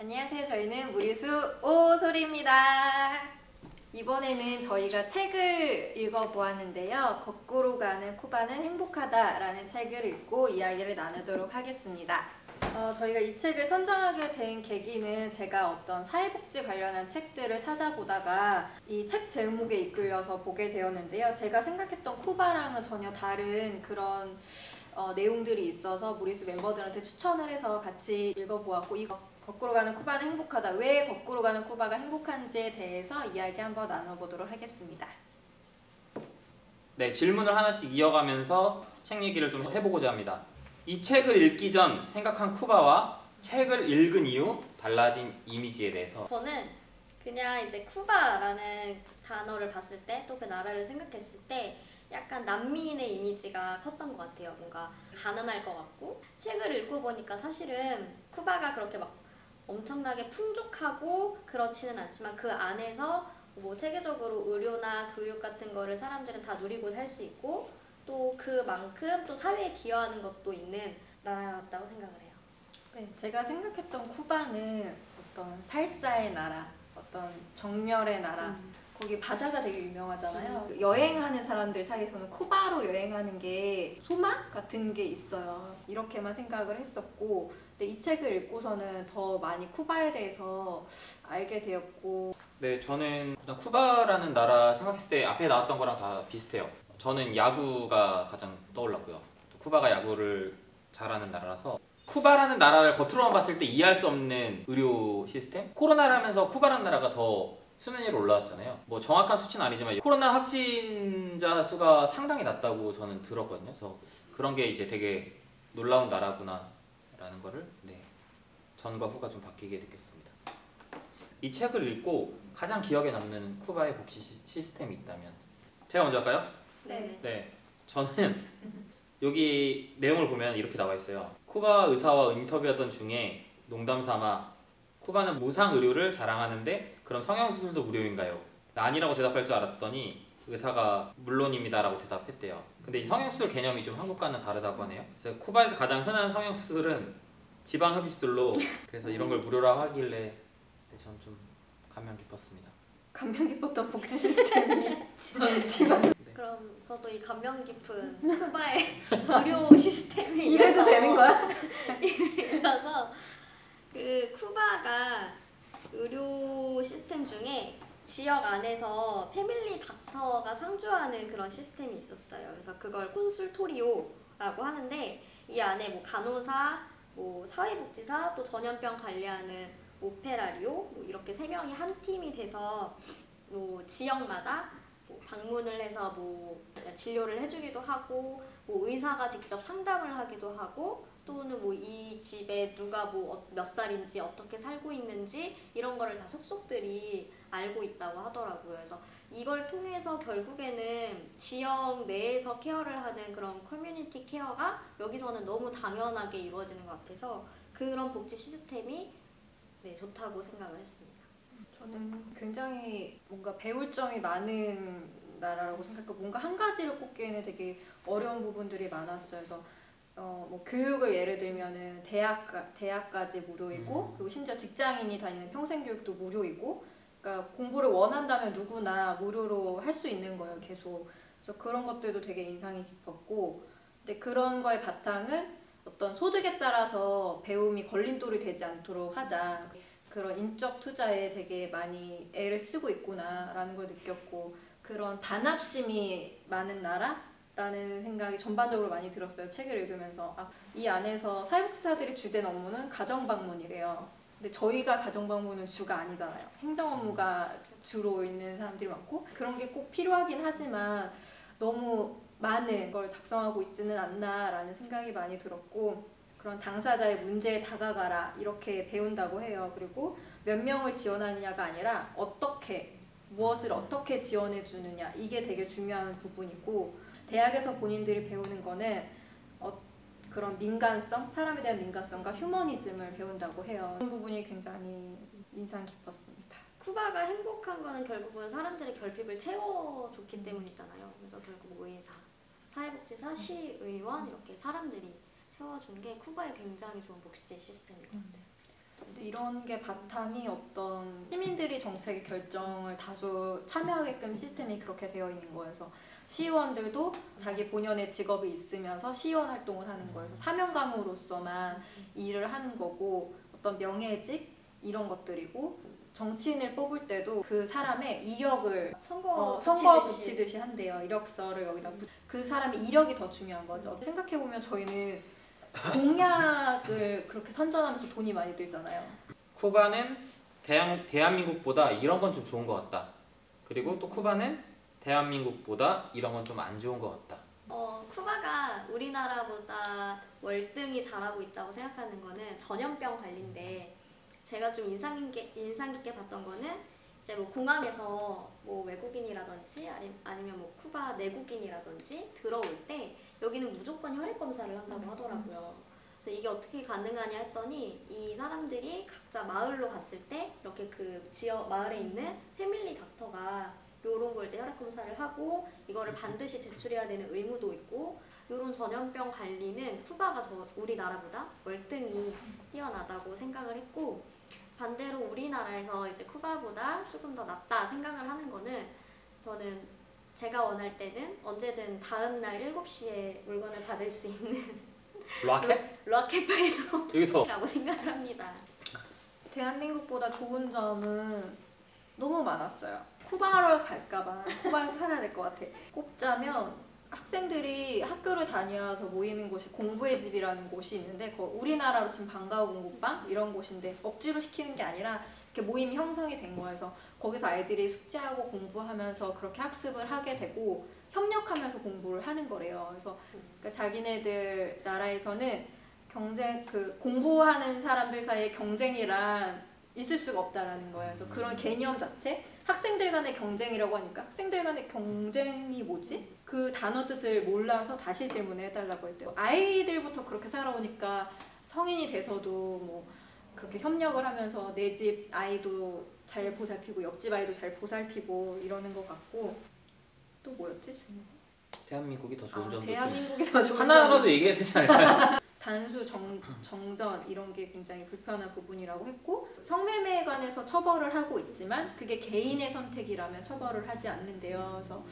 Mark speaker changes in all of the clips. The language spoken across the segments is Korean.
Speaker 1: 안녕하세요. 저희는 무리수 오소리입니다. 이번에는 저희가 책을 읽어보았는데요. 거꾸로 가는 쿠바는 행복하다라는 책을 읽고 이야기를 나누도록 하겠습니다. 저희가 이 책을 선정하게 된 계기는 제가 어떤 사회복지 관련한 책들을 찾아보다가 이 책 제목에 이끌려서 보게 되었는데요. 제가 생각했던 쿠바랑은 전혀 다른 그런 내용들이 있어서 무리수 멤버들한테 추천을 해서 같이 읽어보았고, 이거 거꾸로 가는 쿠바는 행복하다. 왜 거꾸로 가는 쿠바가 행복한지에 대해서 이야기 한번 나눠보도록 하겠습니다.
Speaker 2: 네, 질문을 하나씩 이어가면서 책 얘기를 좀 해보고자 합니다. 이 책을 읽기 전 생각한 쿠바와 책을 읽은 이후 달라진 이미지에 대해서.
Speaker 3: 저는 그냥 이제 쿠바라는 단어를 봤을 때 또 그 나라를 생각했을 때 약간 난민의 이미지가 컸던 것 같아요. 뭔가 가난할 것 같고, 책을 읽고 보니까 사실은 쿠바가 그렇게 막 엄청나게 풍족하고 그렇지는 않지만 그 안에서 뭐 체계적으로 의료나 교육 같은 거를 사람들은 다 누리고 살 수 있고, 또 그만큼 또 사회에 기여하는 것도 있는 나라였다고 생각을 해요.
Speaker 1: 네, 제가 생각했던 쿠바는 어떤 살사의 나라, 어떤 정열의 나라, 거기 바다가 되게 유명하잖아요. 여행하는 사람들 사이에서는 쿠바로 여행하는 게 소망 같은 게 있어요. 이렇게만 생각을 했었고, 근데 이 책을 읽고서는 더 많이 쿠바에 대해서 알게 되었고.
Speaker 2: 네, 저는 그냥 쿠바라는 나라 생각했을 때 앞에 나왔던 거랑 다 비슷해요. 저는 야구가 가장 떠올랐고요. 쿠바가 야구를 잘하는 나라라서, 쿠바라는 나라를 겉으로만 봤을 때 이해할 수 없는 의료 시스템? 코로나를 하면서 쿠바라는 나라가 더 수면 위로 올라왔잖아요. 뭐 정확한 수치는 아니지만 코로나 확진자 수가 상당히 낮다고 저는 들었거든요. 그래서 그런 게 이제 되게 놀라운 나라구나 라는 거를 전과 후가 좀 바뀌게 느꼈습니다. 이 책을 읽고 가장 기억에 남는 쿠바의 복지 시스템이 있다면, 제가 먼저 할까요?
Speaker 3: 네.
Speaker 2: 저는 여기 내용을 보면 이렇게 나와 있어요. 쿠바 의사와 인터뷰하던 중에 농담 삼아 쿠바는 무상 의료를 자랑하는데 그럼 성형수술도 무료인가요? 아니라고 대답할 줄 알았더니 의사가 물론입니다 라고 대답했대요. 근데 이 성형수술 개념이 좀 한국과는 다르다고 하네요. 그래서 쿠바에서 가장 흔한 성형수술은 지방흡입술로, 그래서 이런 걸 무료라고 하길래 저는 좀 감명 깊었습니다.
Speaker 1: 감명 깊었던 복지 시스템이 지방.
Speaker 3: 그럼 저도 이 감명 깊은 쿠바의 의료 시스템에
Speaker 1: 이래도 되는 거야?
Speaker 3: 이라서 그 쿠바가 의료 시스템 중에 지역 안에서 패밀리 닥터가 상주하는 그런 시스템이 있었어요. 그래서 그걸 콘술토리오라고 하는데, 이 안에 뭐 간호사, 뭐 사회복지사, 또 전염병 관리하는 오페라리오, 뭐 이렇게 3명이 한 팀이 돼서 뭐 지역마다 뭐 방문을 해서 뭐 진료를 해주기도 하고, 뭐 의사가 직접 상담을 하기도 하고, 또는 뭐 이 집에 누가 뭐 몇 살인지 어떻게 살고 있는지 이런 거를 다 속속들이 알고 있다고 하더라고요. 그래서 이걸 통해서 결국에는 지역 내에서 케어를 하는 그런 커뮤니티 케어가 여기서는 너무 당연하게 이루어지는 것 같아서 그런 복지 시스템이 좋다고 생각을 했습니다.
Speaker 1: 저는 굉장히 뭔가 배울 점이 많은 나라라고 생각하고, 뭔가 한 가지를 꼽기에는 되게 어려운 부분들이 많았어요. 그래서 뭐 교육을 예를 들면은 대학까지 무료이고, 그리고 심지어 직장인이 다니는 평생교육도 무료이고, 그러니까 공부를 원한다면 누구나 무료로 할 수 있는 거예요, 계속. 그래서 그런 것들도 되게 인상이 깊었고, 근데 그런 거의 바탕은 어떤 소득에 따라서 배움이 걸림돌이 되지 않도록 하자, 그런 인적 투자에 되게 많이 애를 쓰고 있구나라는 걸 느꼈고, 그런 단합심이 많은 나라라는 생각이 전반적으로 많이 들었어요. 책을 읽으면서. 이 안에서 사회복지사들이 주된 업무는 가정방문이래요. 근데 저희가 가정방문은 주가 아니잖아요. 행정업무가 주로 있는 사람들이 많고, 그런 게 꼭 필요하긴 하지만 너무 많은 걸 작성하고 있지는 않나라는 생각이 많이 들었고, 그런 당사자의 문제에 다가가라 이렇게 배운다고 해요. 그리고 몇 명을 지원하느냐가 아니라 무엇을 어떻게 지원해 주느냐, 이게 되게 중요한 부분이고, 대학에서 본인들이 배우는 거는 그런 민감성, 사람에 대한 민감성과 휴머니즘을 배운다고 해요. 그런 부분이 굉장히 인상 깊었습니다.
Speaker 3: 쿠바가 행복한 거는 결국은 사람들의 결핍을 채워줬기 때문이잖아요. 그래서 결국 의사, 사회복지사, 시의원 이렇게 사람들이 채워준 게 쿠바의 굉장히 좋은 복지 시스템인 것 같아요.
Speaker 1: 이런 게 바탕이 어떤 시민들이 정책의 결정을 다수 참여하게끔 시스템이 그렇게 되어 있는 거여서 시의원들도 자기 본연의 직업이 있으면서 시의원 활동을 하는 거여서 사명감으로서만 일을 하는 거고 어떤 명예직 이런 것들이고 정치인을 뽑을 때도 그 사람의 이력을 선거 붙이듯이 한대요. 이력서를 여기다 그 사람의 이력이 더 중요한 거죠. 생각해보면 저희는 공약을 그렇게 선전하면서 돈이 많이 들잖아요.
Speaker 2: 쿠바는 대한민국보다 이런 건 좀 좋은 것 같다. 그리고 또 쿠바는 대한민국보다 이런 건 좀 안 좋은 것 같다.
Speaker 3: 쿠바가 우리나라보다 월등히 잘하고 있다고 생각하는 거는 전염병 관리인데 제가 좀 인상 깊게 봤던 거는 이제 뭐 공항에서 뭐 외국인이라든지 아니면 뭐 쿠바 내국인이라든지 들어올 때 여기는 무조건 혈액 검사를 한다고 하더라고요. 그래서 이게 어떻게 가능하냐 했더니 이 사람들이 각자 마을로 갔을 때 이렇게 그 지역 마을에 있는 패밀리 닥터가 요런 걸 이제 혈액 검사를 하고 이거를 반드시 제출해야 되는 의무도 있고 요런 전염병 관리는 쿠바가 우리나라보다 월등히 뛰어나다고 생각을 했고 반대로 우리나라에서 이제 쿠바보다 조금 더 낫다 생각을 하는 거는 저는 제가 원할 때는 언제든 다음날 7시에 물건을 받을 수 있는 로아켓바에서
Speaker 2: 여기서
Speaker 3: 라고 생각을 합니다.
Speaker 1: 대한민국보다 좋은 점은 너무 많았어요. 쿠바를 갈까봐 쿠바에서 살아야 될 것 같아. 꼽자면 학생들이 학교를 다녀서 모이는 곳이 공부의 집이라는 곳이 있는데 우리나라로 지금 방과후 공부방 이런 곳인데 억지로 시키는 게 아니라 이렇게 모임이 형성이 된 거여서 거기서 아이들이 숙제하고 공부하면서 그렇게 학습을 하게 되고 협력하면서 공부를 하는 거래요. 그래서 그러니까 자기네들 나라에서는 공부하는 사람들 사이에 경쟁이란 있을 수가 없다라는 거예요. 그래서 그런 개념 자체 학생들 간의 경쟁이라고 하니까 학생들 간의 경쟁이 뭐지? 그 단어 뜻을 몰라서 다시 질문을 해달라고 했대요. 아이들부터 그렇게 살아오니까 성인이 돼서도 뭐 그렇게 협력을 하면서 내 집 아이도 잘 보살피고 옆집 아이도 잘 보살피고 이러는 것 같고 또 뭐였지?
Speaker 2: 대한민국이 더 좋은 점도
Speaker 1: 대한민국이 더 좋은
Speaker 2: 하나라도 얘기해야 되지 않을까요?
Speaker 1: 단수 정전 이런 게 굉장히 불편한 부분이라고 했고 성매매에 관해서 처벌을 하고 있지만 그게 개인의 선택이라면 처벌을 하지 않는데요. 그래서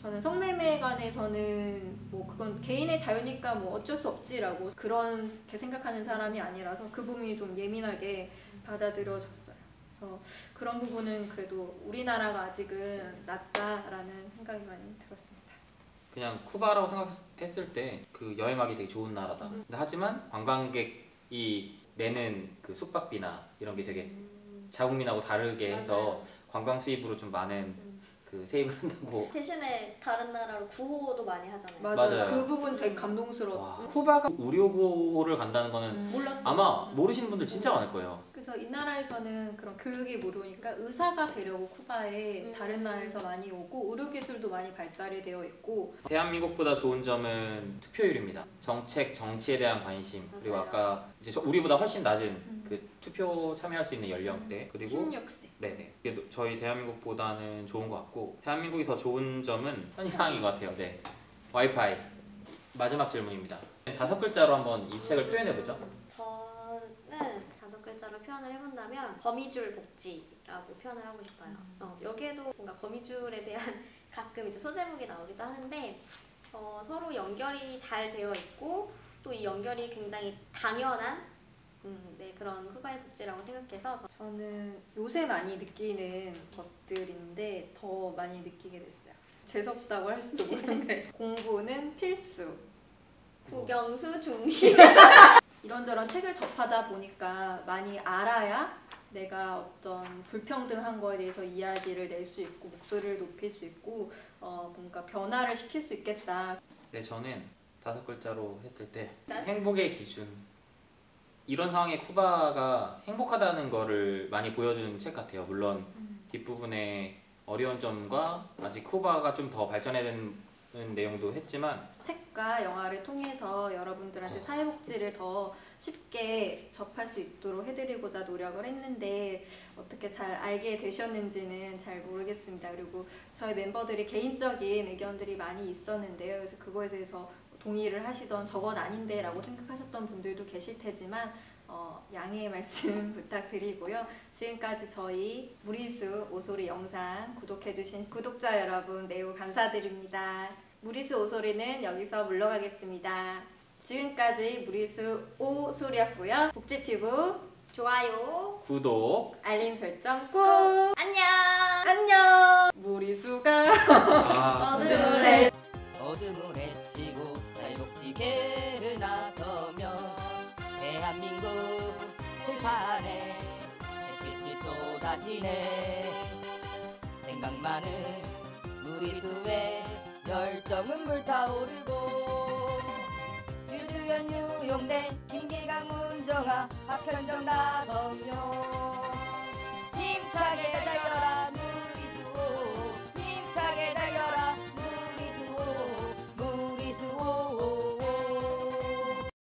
Speaker 1: 저는 성매매에 관해서는 뭐 그건 개인의 자유니까 뭐 어쩔 수 없지라고 그렇게 생각하는 사람이 아니라서 그 부분이 좀 예민하게 받아들여졌어요. 그래서 그런 부분은 그래도 우리나라가 아직은 낫다라는 생각이 많이 들었습니다.
Speaker 2: 그냥 쿠바라고 생각했을 때 그 여행하기 되게 좋은 나라다. 근데 하지만 관광객이 내는 그 숙박비나 이런 게 되게 자국민하고 다르게 해서 관광 수입으로 좀 많은 그 세입을 한다고.
Speaker 3: 대신에 다른 나라로 구호도 많이 하잖아요.
Speaker 1: 맞아요. 그 부분 되게 감동스러워.
Speaker 2: 쿠바가 의료구호를 간다는 거는
Speaker 1: 몰랐어요.
Speaker 2: 아마 모르시는 분들 진짜 많을 거예요.
Speaker 1: 그래서 이 나라에서는 그런 교육이 무료니까 의사가 되려고 쿠바에 다른 나라에서 많이 오고 의료기술도 많이 발달이 되어 있고
Speaker 2: 대한민국보다 좋은 점은 투표율입니다. 정치에 대한 관심 그리고
Speaker 3: 맞아요.
Speaker 2: 아까 이제 우리보다 훨씬 낮은 그 투표 참여할 수 있는 연령대 그리고
Speaker 1: 16세
Speaker 2: 네네 이게 저희 대한민국보다는 좋은 것 같고 대한민국이 더 좋은 점은 현실상인 것 같아요. 네 와이파이 마지막 질문입니다. 5글자로 한번 이 책을 표현해보죠.
Speaker 3: 저는 5글자로 표현을 해본다면 거미줄 복지라고 표현을 하고 싶어요. 여기에도 뭔가 거미줄에 대한 가끔 이제 소제목이 나오기도 하는데 서로 연결이 잘 되어 있고 또 이 연결이 굉장히 당연한 네, 그런 쿠바의 복지라고 생각해서
Speaker 1: 저는 요새 많이 느끼는 것들인데 더 많이 느끼게 됐어요. 재수없다고 할 수도 모르는데 공부는 필수.
Speaker 3: 국영수 중심.
Speaker 1: 이런저런 책을 접하다 보니까 많이 알아야 내가 어떤 불평등한 거에 대해서 이야기를 낼 수 있고 목소리를 높일 수 있고 뭔가 변화를 시킬 수 있겠다.
Speaker 2: 네 저는 5글자로 했을 때 행복의 기준. 이런 상황에 쿠바가 행복하다는 거를 많이 보여주는 책 같아요. 물론 뒷부분에 어려운 점과 아직 쿠바가 좀 더 발전해야 되는 내용도 했지만
Speaker 1: 책과 영화를 통해서 여러분들한테 사회복지를 더 쉽게 접할 수 있도록 해드리고자 노력을 했는데 어떻게 잘 알게 되셨는지는 잘 모르겠습니다. 그리고 저희 멤버들이 개인적인 의견들이 많이 있었는데요. 그래서 그거에 대해서 동의를 하시던 저건 아닌데 라고 생각하셨던 분들도 계실 테지만 양해의 말씀 부탁드리고요. 지금까지 저희 무리수 오소리 영상 구독해주신 구독자 여러분 매우 감사드립니다. 무리수 오소리는 여기서 물러가겠습니다. 지금까지 무리수 오소리였고요. 복지튜브
Speaker 3: 좋아요.
Speaker 2: 구독.
Speaker 1: 알림 설정 꾹.
Speaker 3: 안녕.
Speaker 1: 안녕. 무리수가
Speaker 2: 아,
Speaker 1: 어둠을
Speaker 4: 어둠을 헤치고 사회복지계를 나서며 대한민국 들판에 햇빛이 쏟아지네. 생각 많은 무리수의 열정은 불타오르고 유주연 유용대 김기강 문정아 박현정 나성용